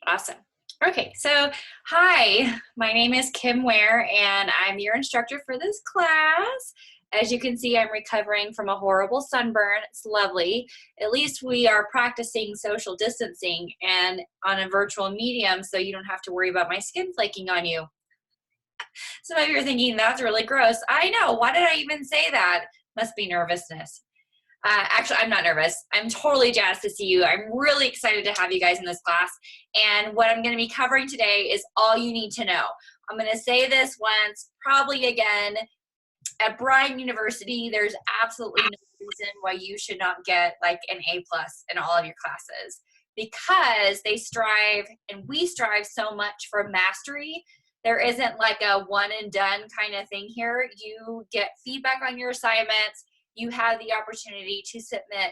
Awesome. Okay, so hi, my name is Kim Ware and I'm your instructor for this class. As you can see, I'm recovering from a horrible sunburn. It's lovely. At least we are practicing social distancing and on a virtual medium, so you don't have to worry about my skin flaking on you. Some of you are thinking, that's really gross. I know, why did I even say that? Must be nervousness. Actually, I'm not nervous. I'm totally jazzed to see you. I'm really excited to have you guys in this class. And what I'm going to be covering today is all you need to know. I'm going to say this once, probably again. At Bryan University, there's absolutely no reason why you should not get like an A+ in all of your classes, because they strive, and we strive so much for mastery. There isn't like a one and done kind of thing here. You get feedback on your assignments. You have the opportunity to submit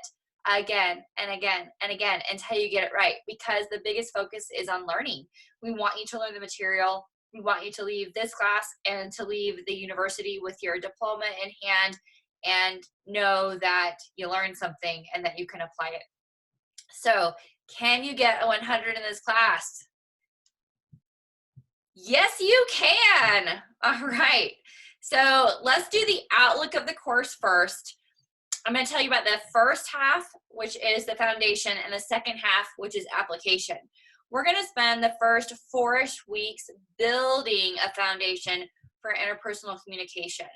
again and again and again until you get it right, because the biggest focus is on learning. We want you to learn the material. We want you to leave this class and to leave the university with your diploma in hand and know that you learned something and that you can apply it. So, can you get a 100 in this class? Yes, you can. All right. So let's do the outlook of the course first. I'm going to tell you about the first half, which is the foundation, and the second half, which is application. We're going to spend the first 4-ish weeks building a foundation for interpersonal communication.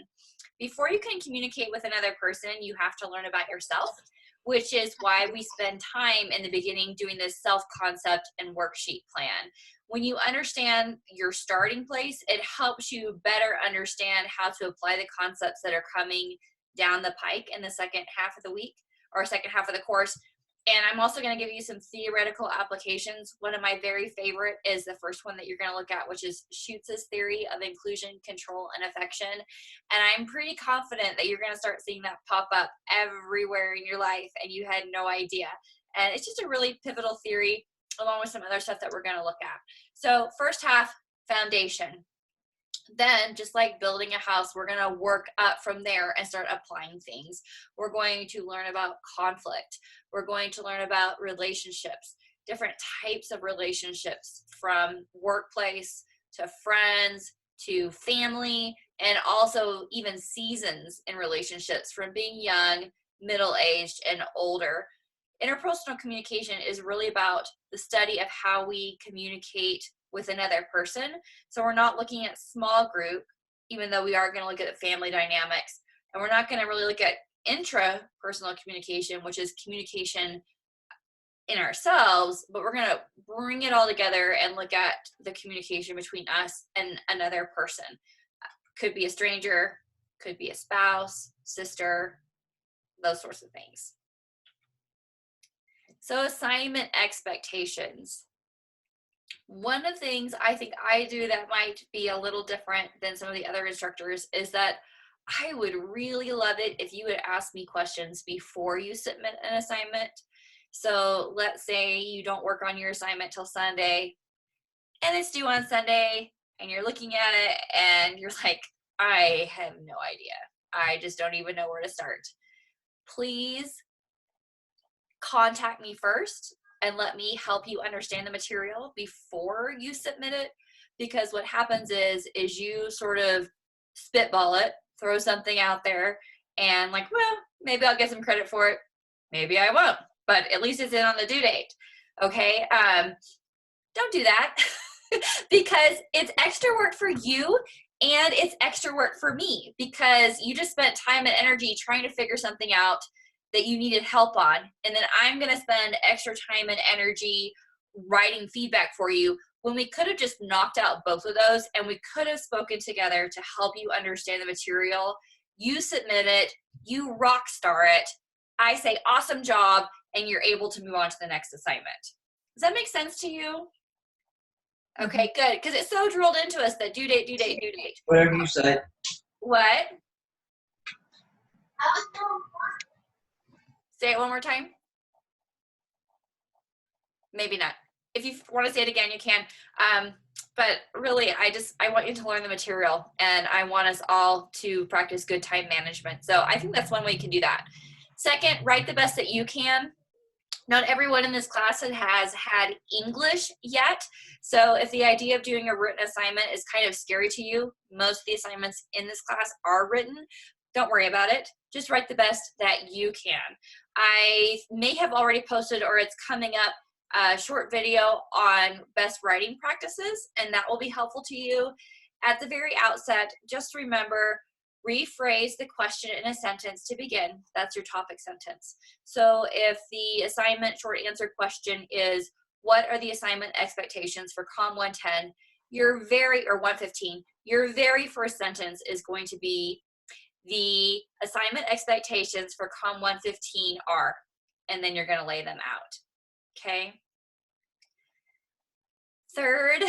Before you can communicate with another person, you have to learn about yourself, which is why we spend time in the beginning doing this self-concept and worksheet plan. When you understand your starting place, it helps you better understand how to apply the concepts that are coming down the pike in the second half of the week or second half of the course. And I'm also going to give you some theoretical applications. One of my very favorite is the first one that you're going to look at, which is Schutz's theory of inclusion, control, and affection. And I'm pretty confident that you're going to start seeing that pop up everywhere in your life and you had no idea. And it's just a really pivotal theory, along with some other stuff that we're going to look at. So first half, foundation. Then, just like building a house, we're going to work up from there and start applying things. We're going to learn about conflict. We're going to learn about relationships, different types of relationships, from workplace to friends to family, and also even seasons in relationships, from being young, middle-aged, and older. Interpersonal communication is really about the study of how we communicate with another person. So we're not looking at small group, even though we are going to look at family dynamics. And we're not going to really look at intrapersonal communication, which is communication in ourselves, but we're going to bring it all together and look at the communication between us and another person. Could be a stranger, could be a spouse, sister, those sorts of things. So assignment expectations. One of the things I think I do that might be a little different than some of the other instructors is that I would really love it if you would ask me questions before you submit an assignment. So let's say you don't work on your assignment till Sunday and it's due on Sunday and you're looking at it and you're like, I have no idea. I just don't even know where to start. Please contact me first and let me help you understand the material before you submit it, because what happens is you sort of spitball it, throw something out there, and like, well, maybe I'll get some credit for it, maybe I won't, but at least it's in on the due date. Okay, don't do that because it's extra work for you and it's extra work for me, because you just spent time and energy trying to figure something out that you needed help on, and then I'm going to spend extra time and energy writing feedback for you, when we could have just knocked out both of those and we could have spoken together to help you understand the material. You submit it, you rock star it, I say awesome job, and you're able to move on to the next assignment. Does that make sense to you? Okay, good, because it's so drilled into us that due date, due date, due date. Whatever you say. What? Say it one more time. Maybe not. If you want to say it again, you can. But really, I want you to learn the material, and I want us all to practice good time management. So I think that's one way you can do that. Second, write the best that you can. Not everyone in this class has had English yet. So if the idea of doing a written assignment is kind of scary to you, most of the assignments in this class are written. Don't worry about it. Just write the best that you can. I may have already posted, or it's coming up, a short video on best writing practices, and that will be helpful to you. At the very outset, just remember, rephrase the question in a sentence to begin. That's your topic sentence. So if the assignment short answer question is, what are the assignment expectations for COM 110, or 115, your very first sentence is going to be, the assignment expectations for COM 115 are, and then you're going to lay them out. Okay. Third,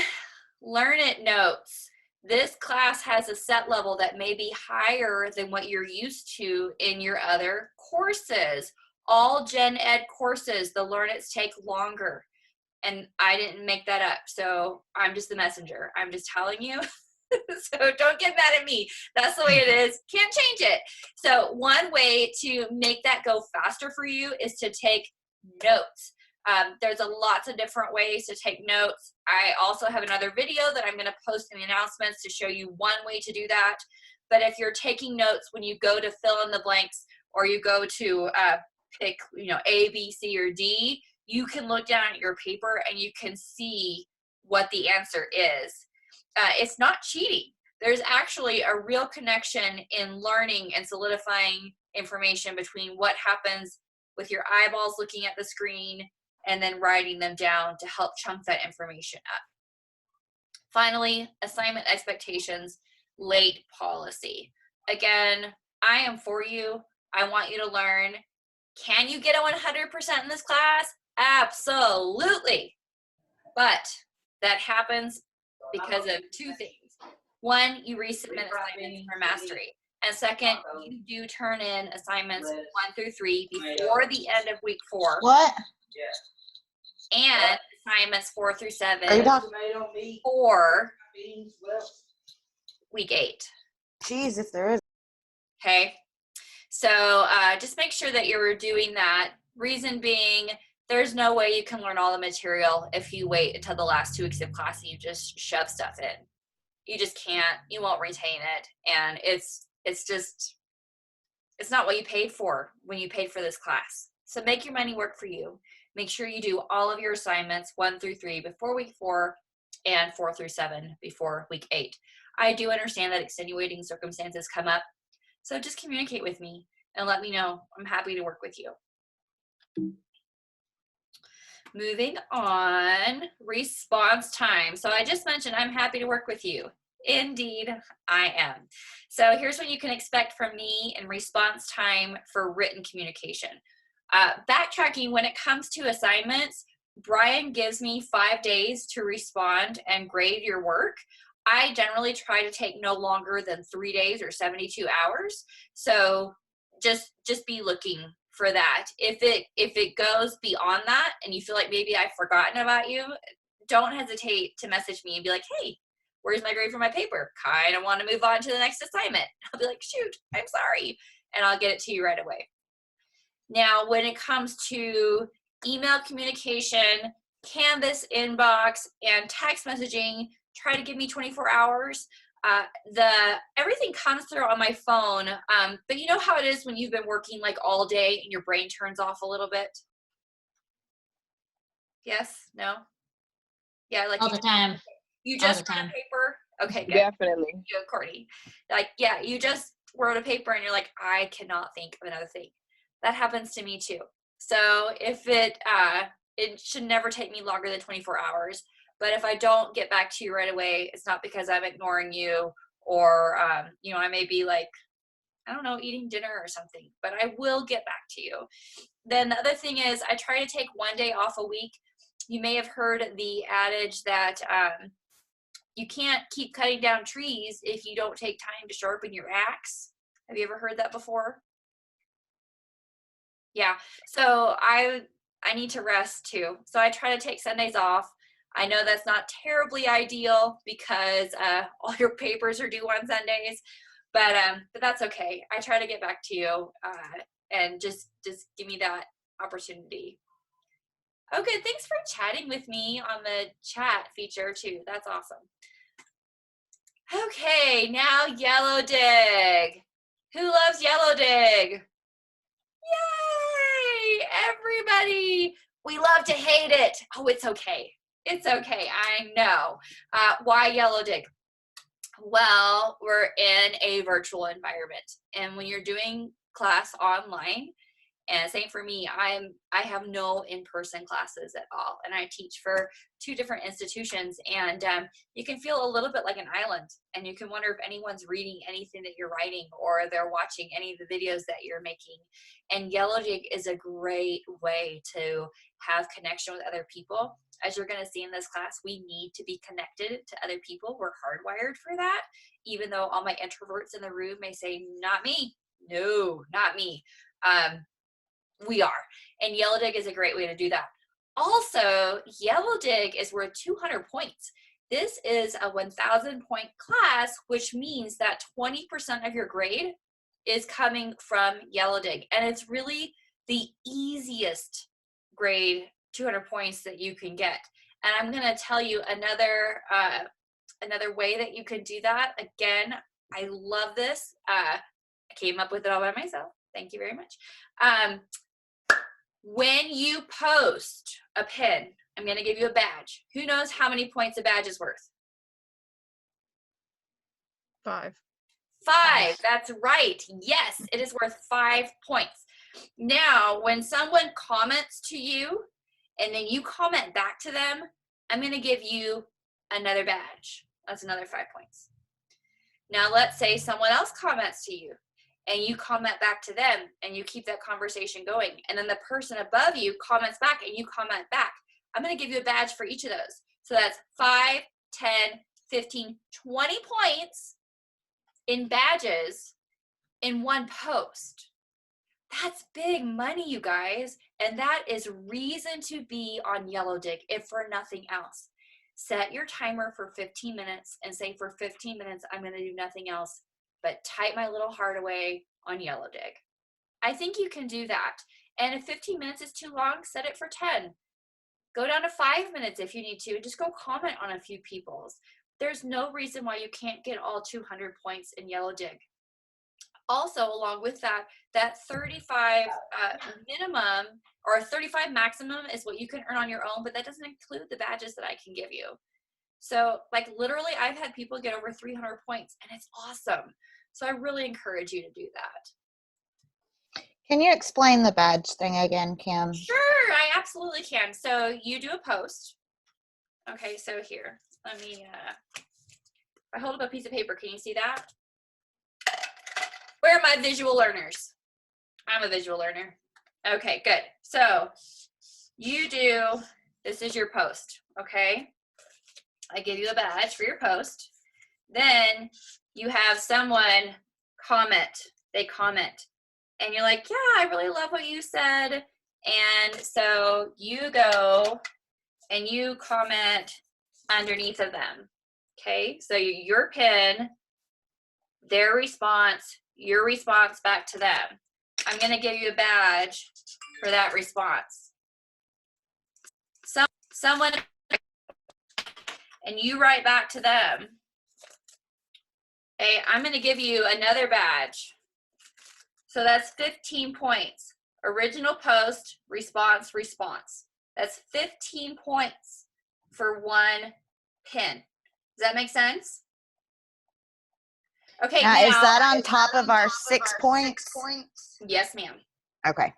learn it notes. This class has a set level that may be higher than what you're used to in your other courses. All Gen Ed courses, the Learn It's take longer. And I didn't make that up, so I'm just the messenger. I'm just telling you. So don't get mad at me. That's the way it is. Can't change it. So one way to make that go faster for you is to take notes. There's lots of different ways to take notes. I also have another video that I'm going to post in the announcements to show you one way to do that. But if you're taking notes when you go to fill in the blanks, or you go to pick, A, B, C, or D, you can look down at your paper and you can see what the answer is. It's not cheating. There's actually a real connection in learning and solidifying information between what happens with your eyeballs looking at the screen and then writing them down to help chunk that information up. Finally, assignment expectations, late policy. Again, I am for you. I want you to learn. Can you get a 100% in this class? Absolutely. But that happens because of two things. One, you resubmit assignments for mastery. And second, you do turn in assignments 1 through 3 before the end of week 4. What? And assignments 4 through 7 Are you talking? for week 8. Jeez, if there is. Okay. So just make sure that you're doing that. Reason being, there's no way you can learn all the material if you wait until the last 2 weeks of class and you just shove stuff in. You just can't. You won't retain it. And it's not what you paid for when you paid for this class. So make your money work for you. Make sure you do all of your assignments 1 through 3 before week 4 and 4 through 7 before week 8. I do understand that extenuating circumstances come up. So just communicate with me and let me know. I'm happy to work with you. Moving on, response time. So I just mentioned I'm happy to work with you. Indeed, I am. So here's what you can expect from me in response time for written communication. Backtracking, when it comes to assignments, Brian gives me 5 days to respond and grade your work. I generally try to take no longer than 3 days or 72 hours. So just be looking for that. If it goes beyond that and you feel like maybe I've forgotten about you, don't hesitate to message me and be like, hey, where's my grade for my paper? Kind of want to move on to the next assignment. I'll be like, shoot, I'm sorry. And I'll get it to you right away. Now, when it comes to email communication, Canvas inbox, and text messaging, try to give me 24 hours. Everything comes through on my phone, but you know how it is when you've been working like all day and your brain turns off a little bit? Yes? No? Yeah, like All the time. You just wrote a paper? Okay, good. Definitely. You, Courtney. Like, yeah, you just wrote a paper and you're like, I cannot think of another thing. That happens to me too. So if it should never take me longer than 24 hours. But if I don't get back to you right away, it's not because I'm ignoring you or, I may be like, I don't know, eating dinner or something, but I will get back to you. Then the other thing is I try to take 1 day off a week. You may have heard the adage that you can't keep cutting down trees if you don't take time to sharpen your axe. Have you ever heard that before? Yeah, so I need to rest too. So I try to take Sundays off. I know that's not terribly ideal because all your papers are due on Sundays, but that's okay. I try to get back to you and just give me that opportunity. Oh, good. Thanks for chatting with me on the chat feature too. That's awesome. Okay, now Yellow Dig. Who loves Yellow Dig? Yay! Everybody. We love to hate it. Oh, it's okay. It's okay. I know. Why Yellow Dig? Well, we're in a virtual environment, and when you're doing class online, and same for me, I have no in-person classes at all, and I teach for 2 different institutions, and you can feel a little bit like an island, and you can wonder if anyone's reading anything that you're writing or they're watching any of the videos that you're making. And Yellow Dig is a great way to have connection with other people. As you're going to see in this class, we need to be connected to other people. We're hardwired for that, even though all my introverts in the room may say, not me. No, not me. We are. And Yellow Dig is a great way to do that. Also, Yellow Dig is worth 200 points. This is a 1,000 point class, which means that 20% of your grade is coming from Yellow Dig. And it's really the easiest grade 200 points that you can get. And I'm going to tell you another way that you could do that. Again, I love this. I came up with it all by myself. Thank you very much. When you post a pin, I'm going to give you a badge. Who knows how many points a badge is worth? 5. 5. That's right. Yes, it is worth 5 points. Now, when someone comments to you and then you comment back to them, I'm going to give you another badge. That's another 5 points. Now, let's say someone else comments to you and you comment back to them and you keep that conversation going. And then the person above you comments back and you comment back. I'm going to give you a badge for each of those. So that's 5, 10, 15, 20 points in badges in one post. That's big money, you guys. And that is reason to be on Yellow Dig, if for nothing else. Set your timer for 15 minutes and say for 15 minutes, I'm going to do nothing else but type my little heart away on Yellow Dig. I think you can do that. And if 15 minutes is too long, set it for 10. Go down to 5 minutes if you need to. Just go comment on a few people's. There's no reason why you can't get all 200 points in Yellow Dig. Also, along with that, that 35 minimum or 35 maximum is what you can earn on your own, but that doesn't include the badges that I can give you. So like literally I've had people get over 300 points and it's awesome. So I really encourage you to do that. Can you explain the badge thing again, Kim? Sure, I absolutely can. So you do a post. Okay, so here, let me, I hold up a piece of paper. Can you see that? Where are my visual learners? I'm a visual learner. Okay, good. So you do, this is your post, okay? I give you a badge for your post. Then you have someone comment. They comment. And you're like, yeah, I really love what you said. And so you go and you comment underneath of them. Okay, so your pin, their response, your response back to them. I'm going to give you a badge for that response. Someone, and you write back to them. Okay, I'm going to give you another badge. So that's 15 points. Original post, response, response. That's 15 points for one pin. Does that make sense? Okay, now is that on top of our 6 points? Yes, ma'am. Okay.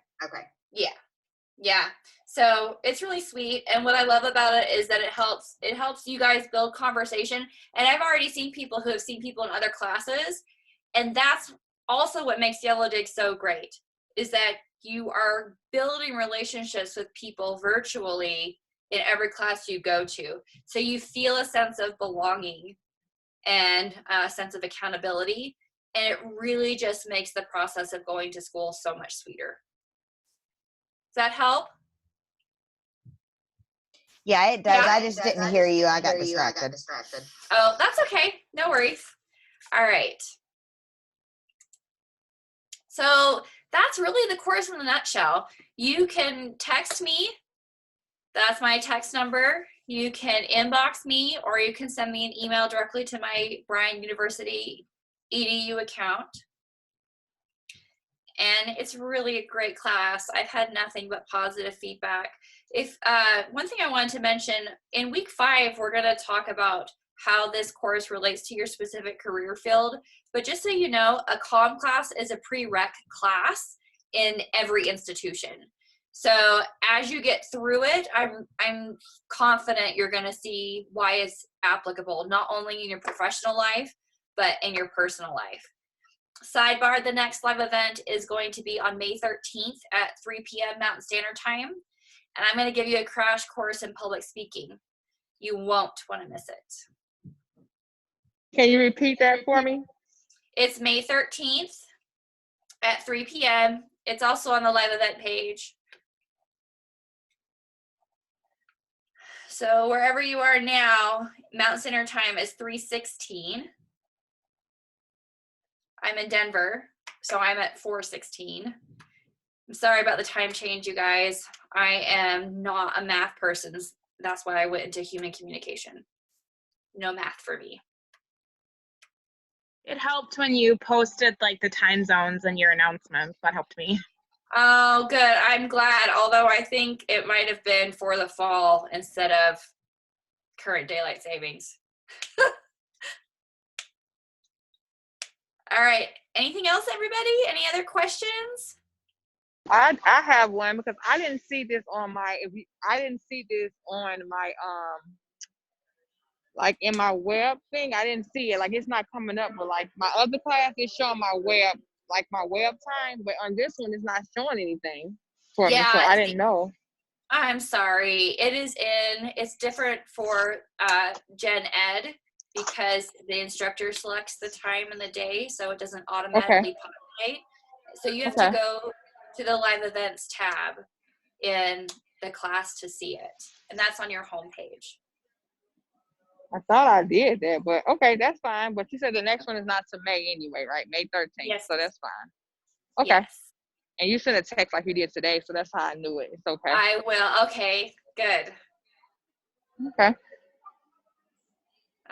Yeah. So it's really sweet. And what I love about it is that it helps you guys build conversation. And I've already seen people who have seen people in other classes. And that's also what makes Yellow Dig so great, is that you are building relationships with people virtually in every class you go to. So you feel a sense of belonging and a sense of accountability. And it really just makes the process of going to school so much sweeter. Does that help? Yeah, it does. Yeah, I just didn't hear you. I got distracted. Oh, that's okay. No worries. All right. So that's really the course in a nutshell. You can text me That's my text number. You can inbox me or you can send me an email directly to my Bryan University EDU account. And it's really a great class. I've had nothing but positive feedback. If one thing I wanted to mention, in week 5, we're going to talk about how this course relates to your specific career field. But just so you know, a comm class is a prereq class in every institution. So as you get through it, I'm confident you're going to see why it's applicable, not only in your professional life, but in your personal life. Sidebar, the next live event is going to be on May 13th at 3 p.m. Mountain Standard Time. And I'm going to give you a crash course in public speaking. You won't want to miss it. Can you repeat that for me? It's May 13th at 3 p.m. It's also on the live event page. So wherever you are now, Mountain Standard Time is 3:16. I'm in Denver, so I'm at 4:16. I'm sorry about the time change, you guys. I am not a math person. That's why I went into human communication. No math for me. It helped when you posted like the time zones in your announcements. That helped me. Oh, good. I'm glad. Although I think it might have been for the fall instead of current daylight savings. All right. Anything else, everybody? Any other questions? I have one because I didn't see this on my like in my web thing. I didn't see it. Like it's not coming up, but like my other class is showing my web time, but on this one it's not showing anything for me. So I didn't know. I'm sorry. It's different for Gen Ed because the instructor selects the time and the day, so it doesn't automatically populate. So you have to go to the live events tab in the class to see it. And that's on your homepage. I thought I did that, but okay, that's fine. But you said the next one is not to May anyway, right? May 13th. Yes. So that's fine. Okay. Yes. And you sent a text like you did today, so that's how I knew it. It's okay. I will. Okay, good. Okay.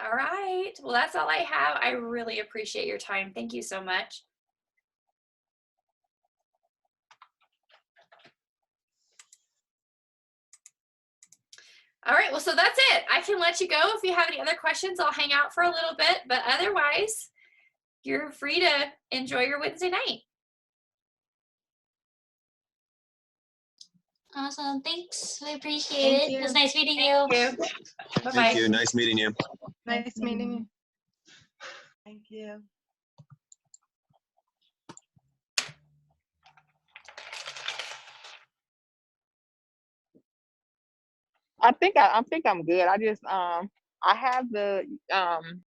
All right. Well, that's all I have. I really appreciate your time. Thank you so much. All right. Well, so that's it. I can let you go. If you have any other questions, I'll hang out for a little bit. But otherwise, you're free to enjoy your Wednesday night. Awesome. Thanks. We appreciate it. It was nice meeting you. Thank you. Bye-bye. Thank you. Nice meeting you. Nice meeting you. Thank you. I think I'm good. I just I have the